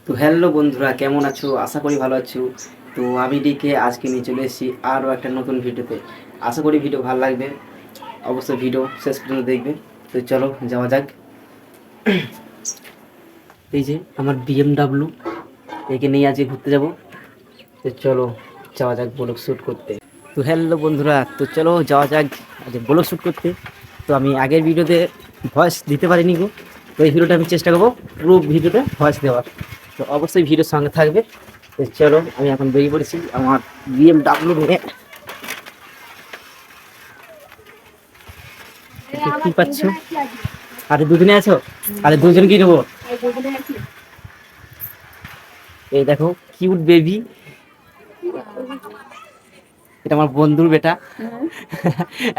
তো হ্যালো বন্ধুরা, কেমন আছো? আশা করি ভালো আছো। তো আমি ডিকে আজকে নিয়ে চলে এসেছি আরও একটা নতুন ভিডিওতে। আশা করি ভিডিও ভালো লাগবে, অবশ্যই ভিডিও শেষ পর্যন্ত দেখবে। তো চলো যাওয়া যাক। এই যে আমার BMW, একে নিয়ে আজকে ঘুরতে যাব। তো চলো যাওয়া যাক ব্লগ শ্যুট করতে। তো হ্যালো বন্ধুরা, তো চলো যাওয়া যাক আজ ব্লগ শ্যুট করতে। তো আমি আগের ভিডিওতে ভয়েস দিতে পারিনি গো, তো এই ভিডিওটা আমি চেষ্টা করবো পুরো ভিডিওতে ভয়েস দেওয়ার। তো অবশ্যই ভিডিওর সঙ্গে থাকবে। তো চলো আমি এখন বেরিয়ে পড়েছি আমার BMW নিয়ে। দেখতেই পাচ্ছ, আরে দুজনে আছো? আরে দুজন কি নেবো? এই দেখো কিউট বেবি, এটা আমার বন্ধুর বেটা।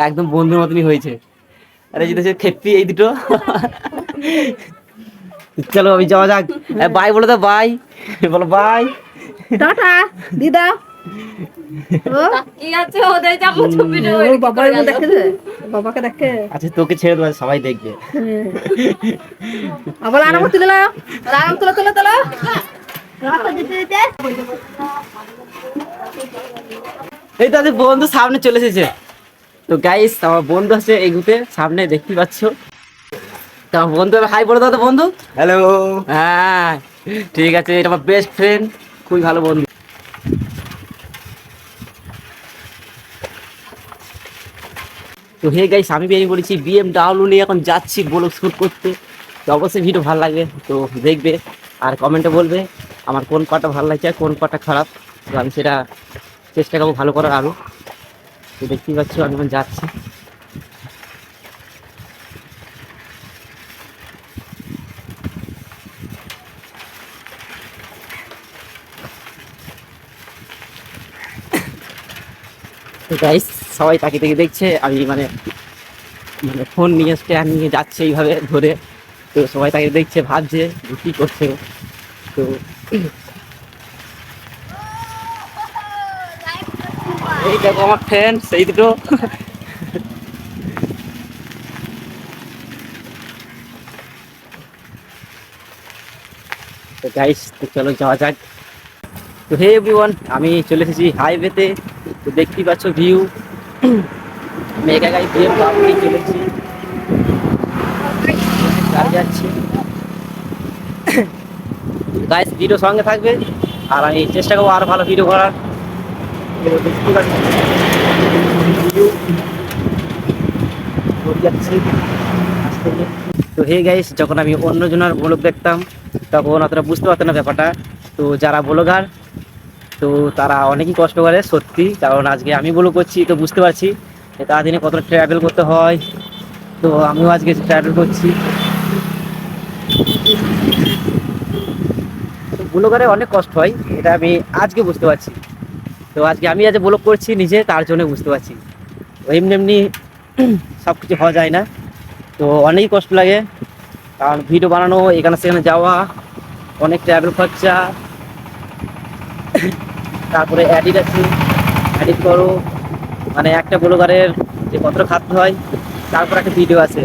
একদম বন্ধুর মতনই হয়েছে। আরে যেটা সে খেপি এই দুটো। চলো আমি যাওয়া যাক। বাই বলে দাও, বাই বলো, বাই টাটা দিদা। কি আছে ওদের যাবো ছবি নেবো ওর বাবার দেখে দে, বাবাকে দেখে। আচ্ছা তোকে ছেড়ে দেবো, সবাই দেখবে। আবার আরাম তুলে নাও, আরাম তুলে তুলে তুলে এই তাদের বন্ধু সামনে চলে এসেছে। তো গাইস আমার বন্ধু আছে এগুতে সামনে, দেখতে পাচ্ছ। তো আমার বন্ধু, হাই বলে দাও তো বন্ধু। হ্যালো। হ্যাঁ ঠিক আছে, এটা আমার বেস্ট ফ্রেন্ড, খুবই ভালো বন্ধু। তো হে গাইস, আমি বেরিয়ে পড়েছি BMW নিয়ে, এখন যাচ্ছি ব্লগ শুট করতে। তো অবশ্যই ভিডিও ভালো লাগবে তো দেখবে, আর কমেন্টে বলবে আমার কোন পার্টটা ভালো লাগছে আর কোন পার্টটা খারাপ। তো আমি সেটা চেষ্টা করবো ভালো করার আরও। তো দেখতেই পাচ্ছ আমি এখন যাচ্ছি। তো গাইস সবাই তাকিয়ে তাকিয়ে দেখছে, আমি মানে মানে ফোন নিয়ে স্ট্যান্ড নিয়ে যাচ্ছে এইভাবে ধরে। তো সবাই তাকে দেখছে, ভাবছে যে কী করছে ও। তো এই দেখো আমার ফ্রেন্ড সেই দুটো। তো গাইস তো চলো যাওয়া যাক। তো হে এভরিওয়ান, আমি চলে এসেছি হাইওয়েতে। তো দেখতেই পাচ্ছ ভিউ, আমি একা একাই BMW চলে এসেছি, গাড়ি যাচ্ছি। গাইস ভিডিও সঙ্গে থাকবে, আর আমি চেষ্টা করবো আরো ভালো ভিডিও করার। তো দেখতেই পাচ্ছি ভিউ যাচ্ছি আস্তে গিয়ে। তো হে গাইস, যখন আমি অন্যজনের ব্লগ দেখতাম তখন অতটা বুঝতে পারতাম না ব্যাপারটা। তো যারা ব্লগার, তো তারা অনেকই কষ্ট করে সত্যি, কারণ আজকে আমি ব্লগ করছি তো বুঝতে পারছি যে তার দিনে কতটা ট্রাভেল করতে হয়। তো আমিও আজকে ট্রাভেল করছি, তো ব্লগারে অনেক কষ্ট হয়, এটা আমি আজকে বুঝতে পারছি। তো আজকে আমি আজ ব্লগ করছি নিজে, তার জন্য বুঝতে পারছি। তো এমনি এমনি সব কিছু হওয়া যায় না, তো অনেকই কষ্ট লাগে। কারণ ভিডিও বানানো, এখানে সেখানে যাওয়া, অনেক ট্রাভেল খরচা, তারপরে এডিট আছে, এডিট করো, মানে একটা ব্লগারের যে কতটা খাটতে হয়, তারপর একটা ভিডিও আছে।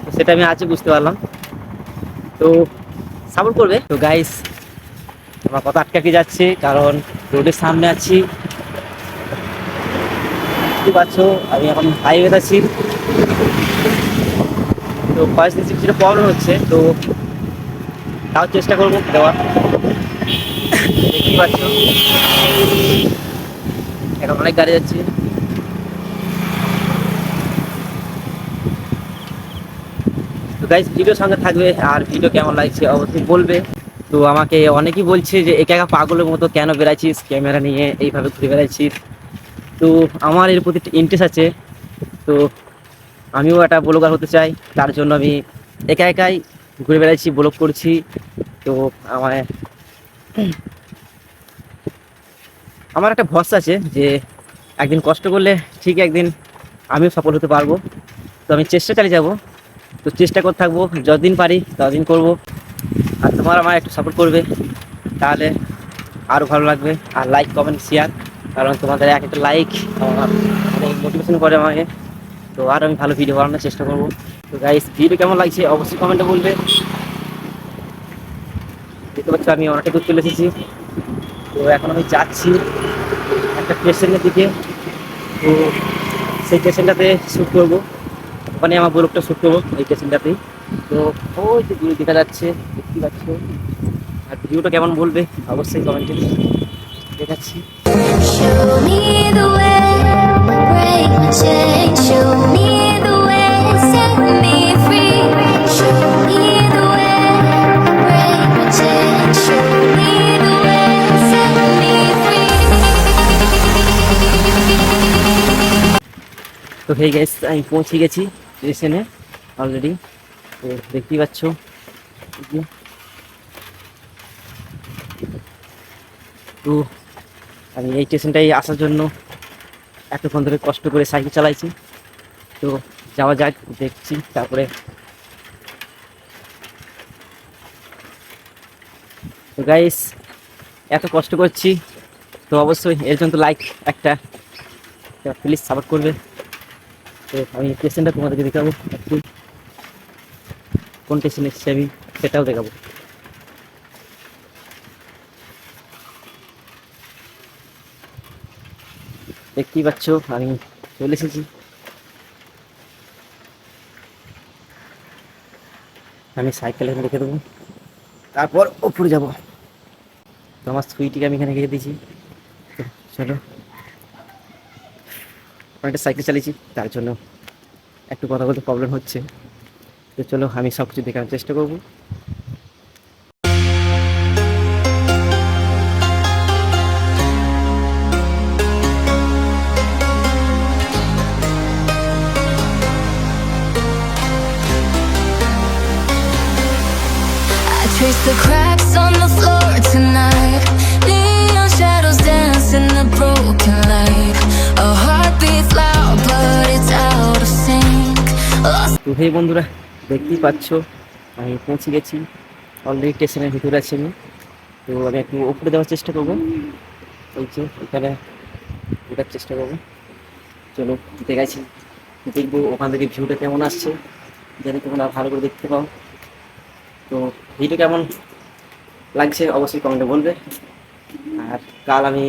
তো সেটা আমি আজকে বুঝতে পারলাম। তো সাপোর্ট করবে। তো গাইস আমার কথা আটকে যাচ্ছে, কারণ রোডের সামনে আছি, বুঝতে পারছো আমি এখন হাইওয়ে আছি। তো ভয়েস দিচ্ছি, কিছুটা প্রবলেম হচ্ছে, তো তাও চেষ্টা করবো দেওয়ার। দেখতেই পাচ্ছ এখন অনেক গাড়ি যাচ্ছে। তো গাইস ভিডিওর সঙ্গে থাকবে, আর ভিডিও কেমন লাগছে অবশ্যই বলবে। তো আমাকে অনেকেই বলছে যে একা একা পাগলের মতো কেন বেড়াচ্ছিস ক্যামেরা নিয়ে, এইভাবে ঘুরে বেড়াচ্ছিস। তো আমার এর প্রতি ইন্টারেস্ট আছে, তো আমিও একটা ব্লগার হতে চাই, তার জন্য আমি একা একাই ঘুরে বেড়াচ্ছি, ব্লগ করছি। তো আমার আমার একটা ভরসা আছে যে একদিন কষ্ট করলে ঠিক একদিন আমিও সফল হতে পারবো। তো আমি চেষ্টা চালিয়ে যাব, তো চেষ্টা করতে থাকবো, যতদিন পারি ততদিন করব। আর তোমার আমার একটু সাপোর্ট করবে, তাহলে আরও ভালো লাগবে। আর লাইক কমেন্ট শেয়ার, কারণ তোমাদের এক একটা লাইক আমার অনেক মোটিভেশন করে আমাকে। তো আর আমি ভালো ভিডিও বানানোর চেষ্টা করবো। তো গাইস ভিডিও কেমন লাগছে অবশ্যই কমেন্টে বলবে। দেখতে পাচ্ছ আমি অনেকটা দূর চলে এসেছি। তো এখন আমি যাচ্ছি একটা স্টেশনের দিকে। তো সেই স্টেশনটাতে শ্যুট করবো, ওখানে আমার ব্লগটা শ্যুট করবো এই স্টেশনটাতেই। তো ওই যে দূরে দেখা যাচ্ছে, দেখতে পাচ্ছ। আর ভিডিওটা কেমন বলবে অবশ্যই কমেন্টে দেখাচ্ছি। Show me the way, break my chain. Show me the way, set me free. Show me the way, break my chain. Show me the way, set me free. তো হেই গাইস, আমি পৌঁছে গেছি স্টেশনে অলরেডি। তো দেখতেই পাচ্ছ এই যে। তো আমি এই স্টেশনটাই আসার জন্য এতক্ষণ ধরে কষ্ট করে সাইকেল চালাইছি। তো যাওয়া যাক, দেখছি তারপরে। তো গাইস, এত কষ্ট করছি, তো অবশ্যই এর জন্য তো লাইক একটা প্লিজ সাপোর্ট করবে। তো আমি স্টেশনটা তোমাদেরকে দেখাবো একটু, কোন স্টেশনে এসেছি আমি সেটাও দেখাবো। দেখতেই পাচ্ছ আমি চলে এসেছি। আমি সাইকেল এখানে রেখে দেবো, তারপর উপরে যাব। তো আমার সুইটিকে আমি এখানে রেখে দিয়েছি। তো চলো, অনেকটা সাইকেল চালিয়েছি তার জন্য একটু কথা বলতে প্রবলেম হচ্ছে। তো চলো আমি সব কিছু দেখানোর চেষ্টা করবো। I trace the cracks on the floor tonight. Neon shadows dance in the broken light. A heart beats loud, but it's out of sync. Lost. তো হে বন্ধুরা, দেখতেই পাচ্ছ আমি পৌঁছে গেছি অলরেডি, স্টেশনের ভিতরে আছি আমি। তো আমি একটু উপরে দেওয়ার চেষ্টা করবো, এই যে এখানে ওঠার চেষ্টা করবো। চলো দেখাচ্ছি, দেখবো ওখান থেকে ভিউটা কেমন আসছে, যাতে তোমরা ভালো করে দেখতে পাও। তো ভিডিও কেমন লাগছে অবশ্যই কমেন্টে বলবে। আর কাল আমি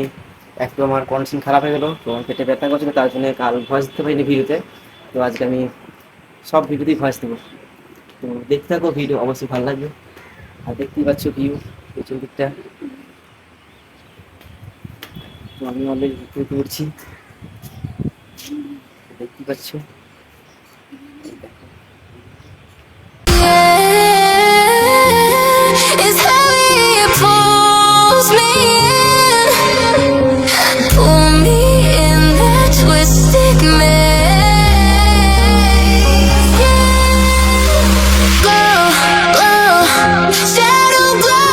একটু আমার কন্ডিশন খারাপ হয়ে গেলো, তো আমার পেটে ব্যথা করছিল, তার জন্য কাল ভয়েস দিতে পারিনি ভিডিওতে। তো আজকে আমি সব ভিডিওতেই ভয়েস দেবো। তো দেখতে থাকো, ভিডিও অবশ্যই ভালো লাগবে। আর দেখতেই পাচ্ছ ভিউ পেছন দিকটা। তো আমি অলরেডি ঘুরতে উঠছি, দেখতেই পাচ্ছ। It's heavy, it pulls me in. Pull me in that twisted maze. Glow, glow, shadow glow,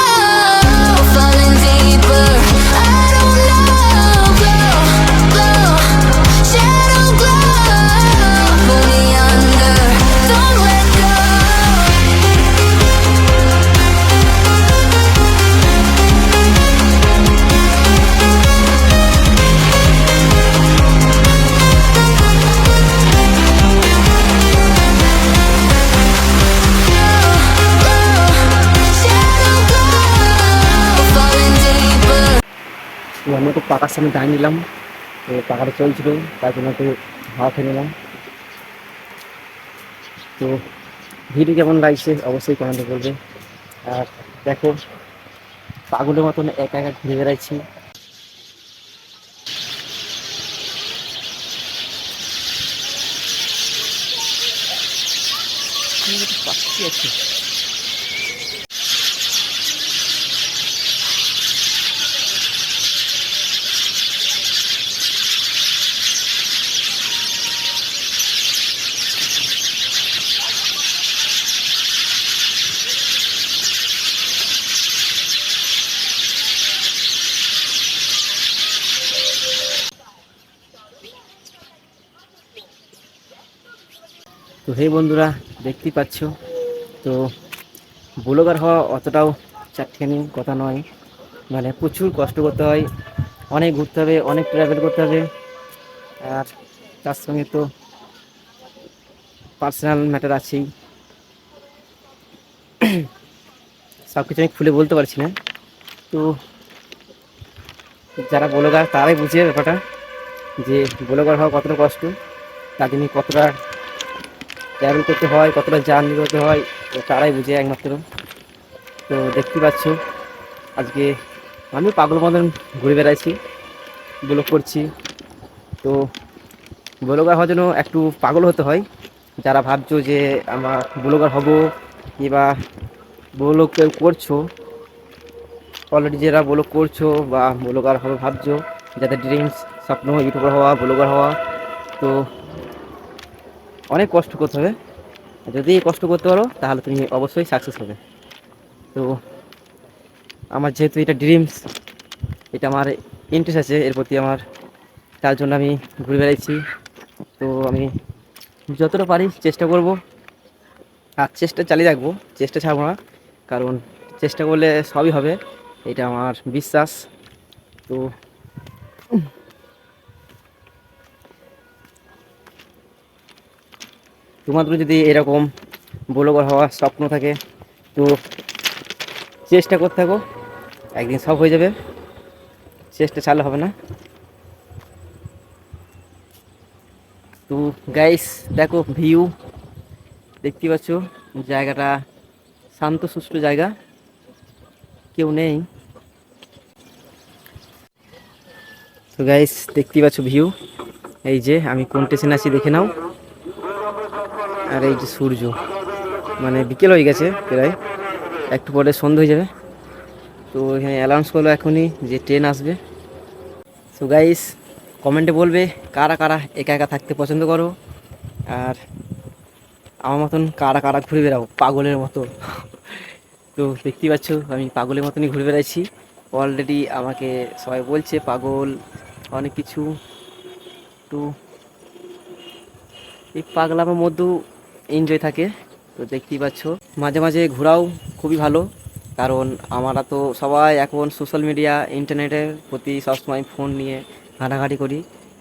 falling deeper. I don't know. Glow, glow, shadow glow, pull me under. Don't let go. তো আমি একটু পাকার সামনে দাঁড়িয়ে নিলাম, তো পাকাটা চলছিল, তার জন্য একটু হাওয়া খেয়ে নিলাম। তো ভিডিও কেমন লাগছে অবশ্যই কমেন্টে বলবে। আর দেখো, পাগলের মতন একা একা ঘুরে বেড়াচ্ছি। পাখি আছে। তো হে বন্ধুরা, দেখতেই পাচ্ছ। তো ব্লগার হওয়া অতটাও চারটেখানি কথা নয়, মানে প্রচুর কষ্ট করতে হয়, অনেক ঘুরতে হবে, অনেক ট্রাভেল করতে হবে। আর তার সঙ্গে তো পার্সোনাল ম্যাটার আছেই। সব কিছু আমি খুলে বলতে পারছি না। তো যারা ব্লগার তারাই বুঝে ব্যাপারটা, যে ব্লগার হওয়া কতটা কষ্ট, তার জন্য কতটা ট্রাভেল করতে হয়, কতটা জার্নি করতে হয়, তো তারাই বুঝে একমাত্র। তো দেখতে পাচ্ছ আজকে আমি পাগল মতন ঘুরে বেড়াইছি, ব্লগ করছি। তো ব্লগার হওয়ার জন্য একটু পাগল হতে হয়। যারা ভাবছো যে আমার ব্লগার হব, কিংবা ব্লগ কেউ করছো, অলরেডি যারা ব্লগ করছো বা ব্লগার হবে ভাবছো, যাদের ড্রিমস স্বপ্ন ইউটিউবার হওয়া, ব্লগার হওয়া, তো অনেক কষ্ট করতে হবে। যদি কষ্ট করতে পারো তাহলে তুমি অবশ্যই সাকসেস হবে। তো আমার যেহেতু এটা ড্রিমস, এটা আমার ইন্টারেস্ট আছে এর প্রতি আমার, তার জন্য আমি ঘুরে বেড়াচ্ছি। তো আমি যতটা পারি চেষ্টা করব, আর চেষ্টা চালিয়ে রাখবো, চেষ্টা ছাড়বো না, কারণ চেষ্টা করলে সবই হবে, এটা আমার বিশ্বাস। তো তোমাদের যদি এরকম ব্লগার হওয়ার স্বপ্ন থাকে, তো চেষ্টা করতে থাকো, একদিন সব হয়ে যাবে, চেষ্টা ছাড়লে হবে না। তো গাইস দেখো ভিউ, দেখতে পাচ্ছ জায়গাটা শান্ত সুষ্ঠ জায়গা, কেউ নেই। তো গাইস দেখতে পাচ্ছ ভিউ, এই যে আমি কোন স্টেশনে আছি দেখে নাও। আর এই যে সূর্য, মানে বিকেল হয়ে গেছে প্রায়, একটু পরে সন্ধ্যা হয়ে যাবে। তো এখানে অ্যানাউন্স করলো এখনই যে ট্রেন আসবে। সো গাইস কমেন্টে বলবে কারা কারা একা একা থাকতে পছন্দ করো, আর আমার মতন কারা কারা ঘুরে বেড়াও পাগলের মতো। তো দেখতেই পাচ্ছ আমি পাগলের মতনই ঘুরে বেড়াচ্ছি। অলরেডি আমাকে সবাই বলছে পাগল, অনেক কিছু। তো এই পাগলামের মধ্যেও এনজয় থাকে। তো দেখতেই পাচ্ছ মাঝে মাঝে ঘোরাও খুবই ভালো, কারণ আমরা তো সবাই এখন সোশ্যাল মিডিয়া ইন্টারনেটের প্রতি সবসময় ফোন নিয়ে ঘাঁটাঘাঁটি করি।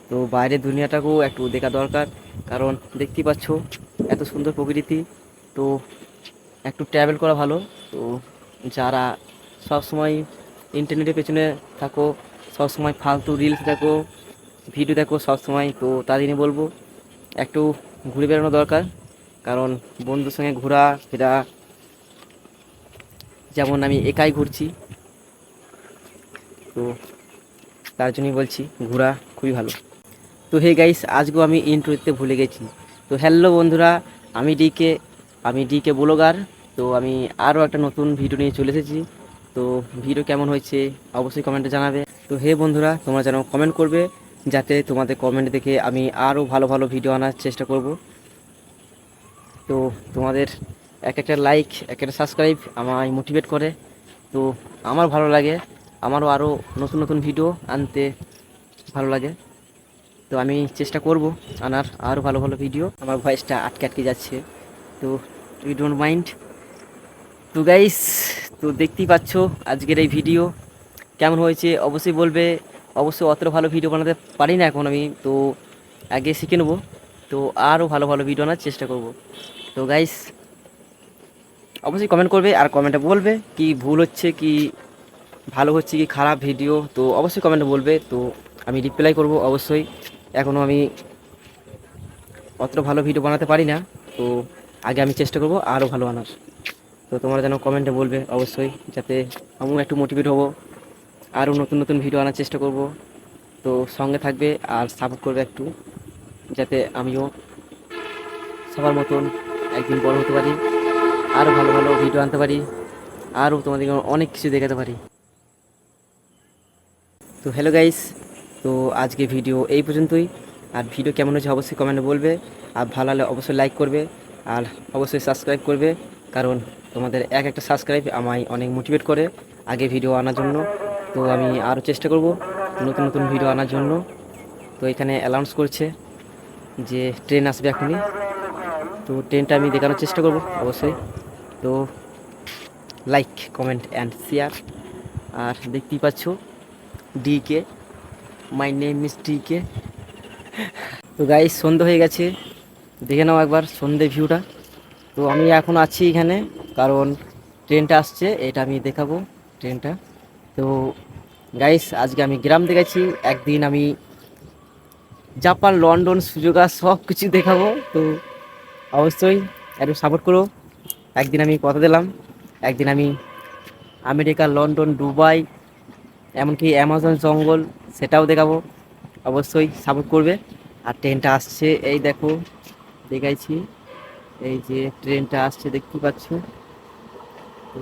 তো বাইরের দুনিয়াটাকেও একটু দেখা দরকার, কারণ দেখতেই পাচ্ছ এত সুন্দর প্রকৃতি। তো একটু ট্রাভেল করা ভালো। তো যারা সবসময় ইন্টারনেটের পেছনে থাকো, সবসময় ফালতু রিলস দেখো, ভিডিও দেখো সবসময়, তো তাদেরই বলবো একটু ঘুরে বেড়ানো দরকার। কারণ বন্ধুর সঙ্গে ঘোরা ফেরা, যেমন আমি একাই ঘুরছি, তো তার জন্যই বলছি ঘোরা খুবই ভালো। তো হে গাইস আজকেও আমি ইন্ট্রো দিতে ভুলে গেছি। তো হ্যালো বন্ধুরা, আমি ডিকে ব্লগার। তো আমি আরও একটা নতুন ভিডিও নিয়ে চলে এসেছি। তো ভিডিও কেমন হয়েছে অবশ্যই কমেন্টে জানাবে। তো হে বন্ধুরা, তোমরা যেন কমেন্ট করবে, যাতে তোমাদের কমেন্ট দেখে আমি আরও ভালো ভালো ভিডিও আনার চেষ্টা করব। তো তোমাদের এক একটা লাইক, এক একটা সাবস্ক্রাইব আমায় মোটিভেট করে। তো আমার ভালো লাগে, আমারও আরও নতুন নতুন ভিডিও আনতে ভালো লাগে। তো আমি চেষ্টা করব আনার আরও ভালো ভালো ভিডিও। আমার ভয়েসটা আটকে আটকে যাচ্ছে, তো ইউ ডোন্ট মাইন্ড। তো গাইস, তো দেখতেই পাচ্ছ আজকের এই ভিডিও কেমন হয়েছে অবশ্যই বলবে। অবশ্যই অতটা ভালো ভিডিও বানাতে পারি না এখন আমি, তো আগে শিখে নেবো, তো আরও ভালো ভালো ভিডিও আনার চেষ্টা করব। তো গাইস অবশ্যই কমেন্ট করবে, আর কমেন্টে বলবে কি ভুল হচ্ছে, কি ভালো হচ্ছে, কি খারাপ ভিডিও, তো অবশ্যই কমেন্টে বলবে। তো আমি রিপ্লাই করব অবশ্যই। এখনও আমি অতটা ভালো ভিডিও বানাতে পারি না, তো আগে আমি চেষ্টা করব আরও ভালো আনার। তো তোমরা যেন কমেন্টে বলবে অবশ্যই, যাতে আমিও একটু মোটিভেট হব, আরও নতুন নতুন ভিডিও আনার চেষ্টা করব। তো সঙ্গে থাকবে আর সাপোর্ট করবে একটু, যাতে আমিও সবার মতন একদিন বড় হতে পারি, আরও ভালো ভালো ভিডিও আনতে পারি, আরও তোমাদেরকে অনেক কিছু দেখাতে পারি। তো হ্যালো গাইস, তো আজকে ভিডিও এই পর্যন্তই। আর ভিডিও কেমন হয়েছে অবশ্যই কমেন্টে বলবে, আর ভালো লাগলে অবশ্যই লাইক করবে, আর অবশ্যই সাবস্ক্রাইব করবে, কারণ তোমাদের এক একটা সাবস্ক্রাইব আমায় অনেক মোটিভেট করে আগে ভিডিও আনার জন্য। তো আমি আরও চেষ্টা করব নতুন নতুন ভিডিও আনার জন্য। তো এখানে অ্যানাউন্স করছে যে ট্রেন আসবে এখনই, তো ট্রেনটা আমি দেখানোর চেষ্টা করব অবশ্যই। তো লাইক, কমেন্ট অ্যান্ড শেয়ার। আর দেখতেই পাচ্ছ DK, my name is DK. তো গাইস সন্ধ্যে হয়ে গেছে, দেখে নাও একবার সন্ধ্যে ভিউটা। তো আমি এখন আছি এখানে, কারণ ট্রেনটা আসছে, এটা আমি দেখাবো ট্রেনটা। তো গাইস আজকে আমি গ্রাম দেখাচ্ছি, একদিন আমি জাপান, লন্ডন, সুযোগা সব কিছু দেখাবো। তো অবশ্যই একটু সাপোর্ট করো। একদিন আমি কথা দিলাম, একদিন আমি আমেরিকা, লন্ডন, দুবাই, এমনকি অ্যামাজন জঙ্গল সেটাও দেখাবো। অবশ্যই সাপোর্ট করবে। আর ট্রেনটা আসছে, এই দেখো দেখাইছি, এই যে ট্রেনটা আসছে দেখতে পাচ্ছ। তো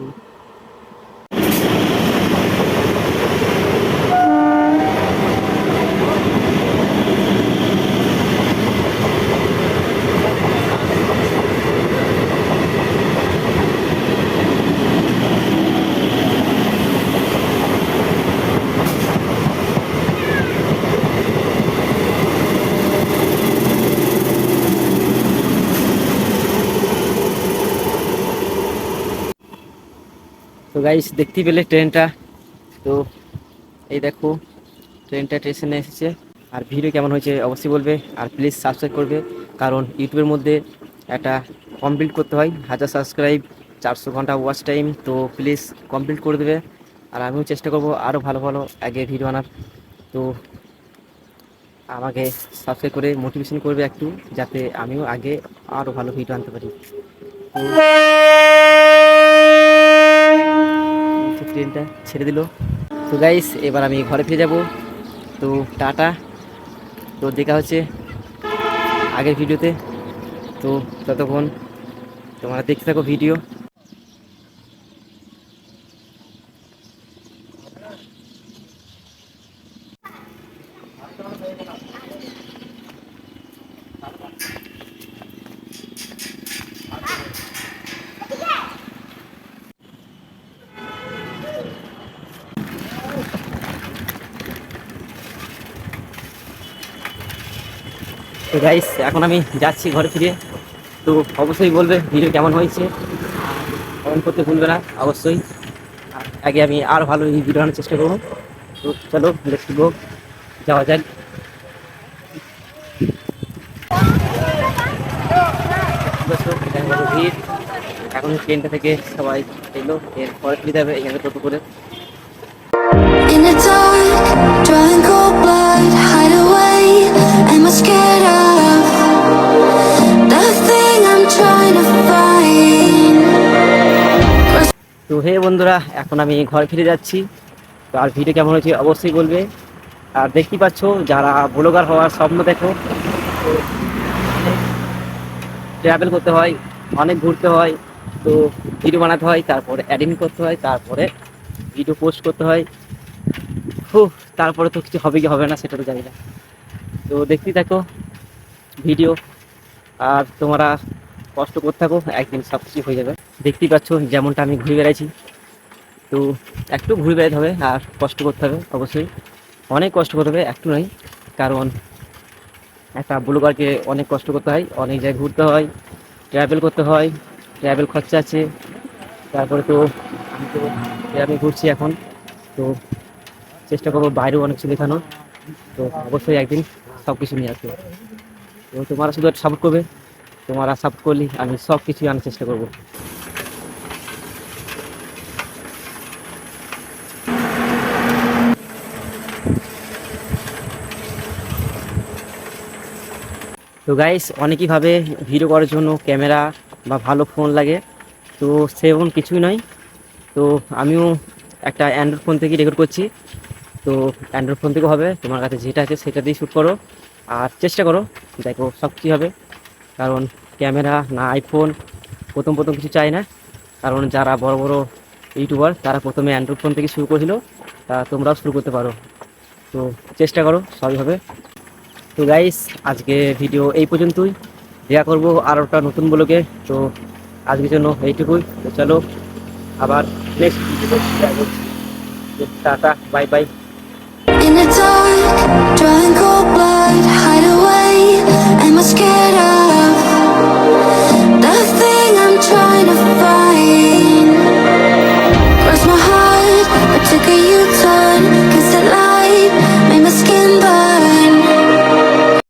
তো গাইস দেখতেই পেলে ট্রেনটা। তো এই দেখো ট্রেনটা স্টেশনে এসেছে। আর ভিডিও কেমন হয়েছে অবশ্যই বলবে, আর প্লিজ সাবস্ক্রাইব করবে, কারণ ইউটিউবের মধ্যে একটা কমপ্লিট করতে হয় 1000 সাবস্ক্রাইব, 400 ঘন্টা ওয়াচ টাইম। তো প্লিজ কমপ্লিট করে দেবে। আর আমিও চেষ্টা করব আরও ভালো ভালো আগে ভিডিও আনার। তো আমাকে সাবস্ক্রাইব করে মোটিভেশন করবে একটু, যাতে আমিও আগে আরও ভালো ভিডিও আনতে পারি। তো ট্রেনটা ছেড়ে দিল। তো গাইস এবার আমি ঘরে ফিরে যাব। তো টাটা। তো দেখা হচ্ছে আগের ভিডিওতে। তো ততক্ষণ তোমরা দেখতে থাকো ভিডিও। তো গাইস এখন আমি যাচ্ছি ঘরে ফিরে। তো অবশ্যই বলবে ভিডিও কেমন হয়েছে, কমেন্ট করতে ভুলবে না অবশ্যই। আর আগে আমি আর ভালো এই ভিডিও আনার চেষ্টা করবো। তো চলো লেটস গো, যাওয়া যাক। ভিড় এখন ট্রেনটা থেকে সবাই এলো, এরপরে ফিরে যাবে এখানে টোটো করে। In the dark, drawing cold blood, hide away. Am I scared of nothing I'm trying to find? তো হে বন্ধুরা, এখন আমি ঘরে ফিরে যাচ্ছি। তো আর ভিডিও কেমন হয়েছে অবশ্যই বলবে। আর দেখতেই পাচ্ছ যারা ব্লগার হওয়ার স্বপ্ন দেখো, ট্রাভেল করতে হয়, অনেক ঘুরতে হয়, তো ভিডিও বানাতে হয়, তারপরে এডিটিং করতে হয়, তারপরে ভিডিও পোস্ট করতে হয়। তারপরে তো কিছু হবে কি হবে না সেটা তো জানি না। তো দেখতেই থাকো ভিডিও, আর তোমরা কষ্ট করতে থাকো, একদিন সব কিছু হয়ে যাবে। দেখতেই পাচ্ছ যেমনটা আমি ঘুরে বেড়াইছি। তো একটু ঘুরে বেড়াতে হবে আর কষ্ট করতে হবে অবশ্যই, অনেক কষ্ট করতে হবে, একটু নয়। কারণ একটা ব্লগারকে অনেক কষ্ট করতে হয়, অনেক জায়গায় ঘুরতে হয়, ট্রাভেল করতে হয়, ট্রাভেল খরচা আছে। তারপরে তো আমি ঘুরছি এখন। তো চেষ্টা করবো বাইরেও অনেক কিছু দেখানোর। তো অবশ্যই একদিন সব কিছু নিয়ে আসবো। তো তোমরা শুধু একটু সাপোর্ট করবে, তোমরা সাপোর্ট করলে আমি সব কিছুই আনার চেষ্টা করবো। তো গাইস অনেকেই ভাবে ভিডিও করার জন্য ক্যামেরা বা ভালো ফোন লাগে, তো সেরকম কিছুই নয়। তো আমিও একটা অ্যান্ড্রয়েড ফোন থেকে রেকর্ড করছি। তো অ্যান্ড্রয়েড ফোন থেকেও হবে, তোমার কাছে যেটা আছে সেটা দিয়ে শ্যুট করো আর চেষ্টা করো, দেখো সব কিছু হবে। কারণ ক্যামেরা না আইফোন প্রথম প্রথম কিছু চাই না, কারণ যারা বড় বড় ইউটিউবার তারা প্রথমে অ্যান্ড্রয়েড ফোন থেকে শুরু করেছিল, তা তোমরাও শুরু করতে পারো। তো চেষ্টা করো, সবই হবে। তো গাইস আজকে ভিডিও এই পর্যন্তই, দেখা করবো আর একটা নতুন ব্লগে। তো আজকের জন্য এইটুকুই। তো চলো আবার next video, tata, bye bye. In the dark, drawing cold blood, hide away.